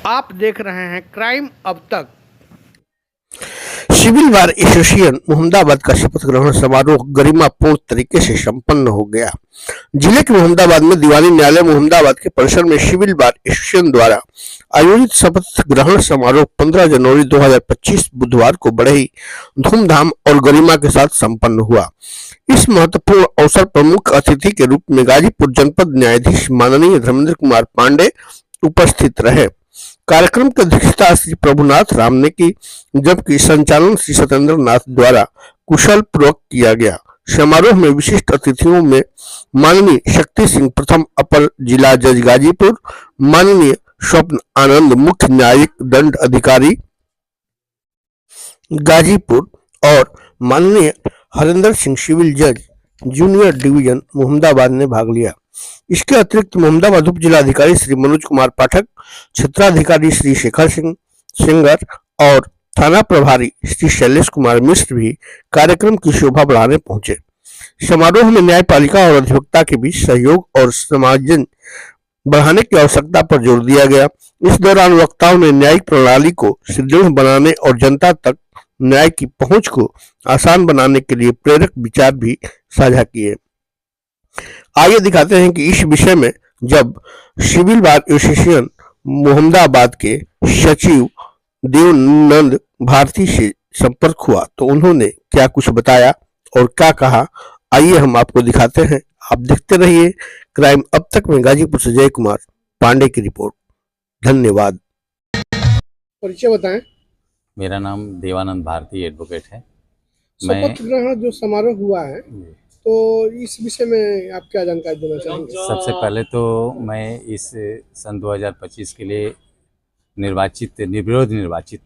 आप देख रहे हैं क्राइम अब तक। सिविल बार एसोसिएशन मोहम्मदाबाद का शपथ ग्रहण समारोह गरिमापूर्ण तरीके से संपन्न हो गया। जिले के मोहम्मदाबाद में दीवानी न्यायालय मोहम्मदाबाद के परिसर में सिविल बार एसोसिएशन द्वारा आयोजित शपथ ग्रहण समारोह 15 जनवरी 2025 बुधवार को बड़े ही धूमधाम और गरिमा के साथ संपन्न हुआ। इस महत्वपूर्ण अवसर पर मुख्य अतिथि के रूप में गाजीपुर जनपद न्यायाधीश माननीय धर्मेंद्र कुमार पांडे उपस्थित रहे। कार्यक्रम की अध्यक्षता श्री प्रभुनाथ राम ने की, जबकि संचालन श्री सत्येंद्र नाथ द्वारा कुशल पूर्वक किया गया। समारोह में विशिष्ट अतिथियों में माननीय शक्ति सिंह प्रथम अपर जिला जज गाजीपुर, माननीय स्वप्न आनंद मुख्य न्यायिक दंड अधिकारी गाजीपुर और माननीय हरिंदर सिंह सिविल जज जूनियर डिवीजन मोहम्मदाबाद ने भाग लिया। इसके अतिरिक्त मोहम्मदाबाद उप जिलाधिकारी श्री मनोज कुमार पाठक, क्षेत्राधिकारी श्री शेखर सिंह सेंगर और थाना प्रभारी श्री शैलेश कुमार मिश्र भी कार्यक्रम की शोभा बढ़ाने पहुंचे। समारोह में न्यायपालिका और अधिवक्ता के बीच सहयोग और समाजन बढ़ाने की आवश्यकता पर जोर दिया गया। इस दौरान वक्ताओं ने न्यायिक प्रणाली को सुदृढ़ बनाने और जनता तक न्याय की पहुंच को आसान बनाने के लिए प्रेरक विचार भी साझा किए। आइए दिखाते हैं कि इस विषय में जब सिविल बार एसोसिएशन मोहम्मदाबाद के सचिव देवानंद भारती से संपर्क हुआ तो उन्होंने क्या कुछ बताया और क्या कहा, आइए हम आपको दिखाते हैं। आप देखते रहिए क्राइम अब तक में गाजीपुर से जय कुमार पांडे की रिपोर्ट। धन्यवाद। परिचय बताएं। मेरा नाम देवानंद भारती एडवोकेट है। शपथ ग्रहण जो समारोह हुआ है तो इस विषय में आप क्या जानकारी देना चाहेंगे? सबसे पहले तो मैं इस सन 2025 के लिए निर्विरोध निर्वाचित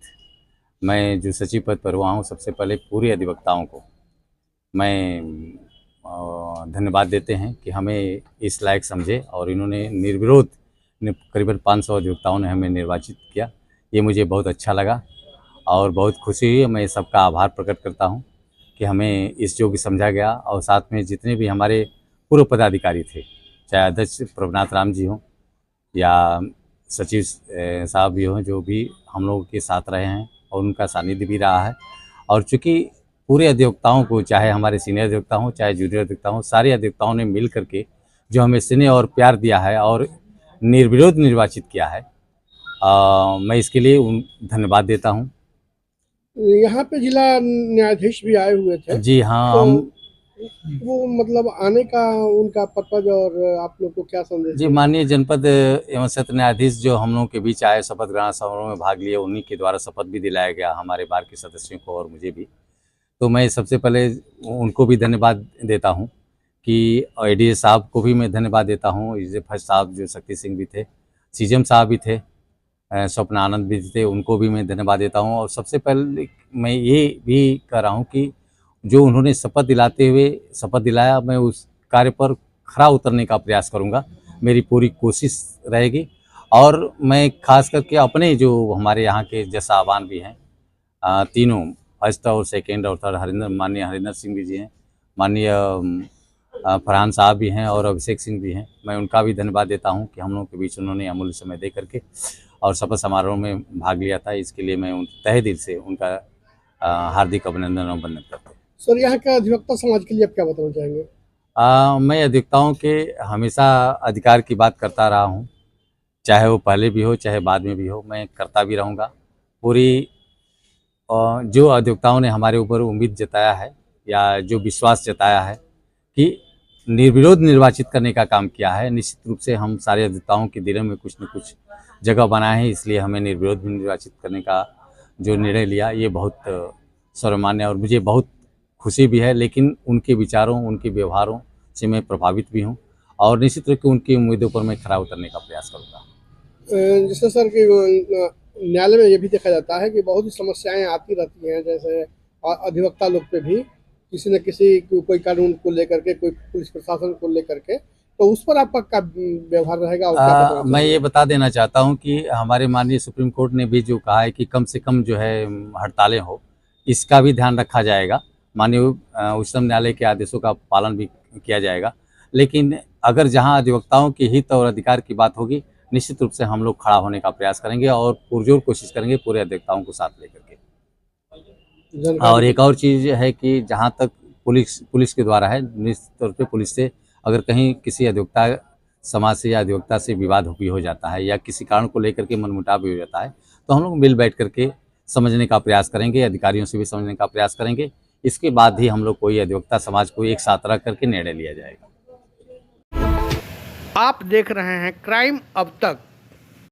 मैं जो सचिव पद पर हुआ हूँ, सबसे पहले पूरे अधिवक्ताओं को मैं धन्यवाद देते हैं कि हमें इस लायक समझे और इन्होंने निर्विरोध करीबन 500 अधिवक्ताओं ने हमें निर्वाचित किया। ये मुझे बहुत अच्छा लगा और बहुत खुशी हुई। मैं सबका आभार प्रकट करता हूँ कि हमें इस योग्य समझा गया और साथ में जितने भी हमारे पूर्व पदाधिकारी थे, चाहे अध्यक्ष प्रभुनाथ राम जी हों या सचिव साहब भी हों, जो भी हम लोगों के साथ रहे हैं और उनका सानिध्य भी रहा है। और चूँकि पूरे अधिवक्ताओं को, चाहे हमारे सीनियर अधिवक्ता हों चाहे जूनियर अधिवक्ता हों, सारे अधिवक्ताओं ने मिल करके जो हमें स्नेह और प्यार दिया है और निर्विरोध निर्वाचित किया है, मैं इसके लिए धन्यवाद देता हूँ। यहाँ पे जिला न्यायाधीश भी आए हुए थे। जी हाँ, तो हम वो मतलब आने का उनका पर्पज और आप लोग को क्या संदेश? जी, माननीय जनपद एवं सत्र न्यायाधीश जो हम लोगों के बीच आए, शपथ ग्रहण समारोह में भाग लिए, उन्हीं के द्वारा शपथ भी दिलाया गया हमारे बार के सदस्यों को और मुझे भी। तो मैं सबसे पहले उनको भी धन्यवाद देता हूँ कि एडीएस साहब को भी मैं धन्यवाद देता हूँ, फर्स्ट साहब जो शक्ति सिंह भी थे, सीजेम साहब भी थे, स्वप्न आनंद भी थे, उनको भी मैं धन्यवाद देता हूँ। और सबसे पहले मैं ये भी कह रहा हूँ कि जो उन्होंने शपथ दिलाया, मैं उस कार्य पर खरा उतरने का प्रयास करूँगा, मेरी पूरी कोशिश रहेगी। और मैं खास करके अपने जो हमारे यहाँ के जैसा आह्वान भी हैं, तीनों फर्स्ट और सेकेंड और थर्ड माननीय हरिंदर सिंह जी हैं, माननीय फरहान साहब भी हैं और अभिषेक सिंह भी हैं, मैं उनका भी धन्यवाद देता हूं कि हम लोगों के बीच उन्होंने अमूल्य समय दे करके और शपथ समारोह में भाग लिया था। इसके लिए मैं तहे दिल से उनका हार्दिक अभिनंदन और वंदन करता हूँ। सर, यहाँ का अधिवक्ता समाज के लिए आप क्या बताना चाहेंगे? मैं अधिवक्ताओं के हमेशा अधिकार की बात करता रहा हूँ, चाहे वो पहले भी हो चाहे बाद में भी हो, मैं करता भी रहूँगा। पूरी जो अधिवक्ताओं ने हमारे ऊपर उम्मीद जताया है या जो विश्वास जताया है कि निर्विरोध निर्वाचित करने का काम किया है, निश्चित रूप से हम सारे अधिवक्ताओं के दिलों में कुछ न कुछ जगह बनाए हैं। इसलिए हमें निर्विरोध निर्वाचित करने का जो निर्णय लिया, ये बहुत सर्वमान्य और मुझे बहुत खुशी भी है। लेकिन उनके विचारों, उनके व्यवहारों से मैं प्रभावित भी हूँ और निश्चित रूप से उनकी उम्मीदों पर मैं खरा उतरने का प्रयास करूँगा। जैसे सर कि न्यायालय में ये भी देखा जाता है कि बहुत ही समस्याएं आती रहती हैं, जैसे अधिवक्ता लोग पे भी किसी न किसी कोई कानून को लेकर के, कोई पुलिस प्रशासन को लेकर के, तो उस पर आपका क्या व्यवहार रहेगा? और मैं ये बता देना चाहता हूँ कि हमारे माननीय सुप्रीम कोर्ट ने भी जो कहा है कि कम से कम जो है हड़तालें हो, इसका भी ध्यान रखा जाएगा। माननीय उच्चतम न्यायालय के आदेशों का पालन भी किया जाएगा। लेकिन अगर जहाँ अधिवक्ताओं के हित और अधिकार की बात होगी, निश्चित रूप से हम लोग खड़ा होने का प्रयास करेंगे और पुरजोर कोशिश करेंगे पूरे अधिवक्ताओं को साथ लेकर के। और एक और चीज़ है कि जहाँ तक पुलिस के द्वारा है, निश्चित तौर पे पुलिस से अगर कहीं किसी अधिवक्ता समाज से या अधिवक्ता से विवाद भी हो जाता है या किसी कारण को लेकर के मनमुटाव भी हो जाता है, तो हम लोग मिल बैठ करके समझने का प्रयास करेंगे, अधिकारियों से भी समझने का प्रयास करेंगे। इसके बाद ही हम लोग कोई अधिवक्ता समाज को एक साथ रख करके निर्णय लिया जाएगा। आप देख रहे हैं क्राइम अब तक।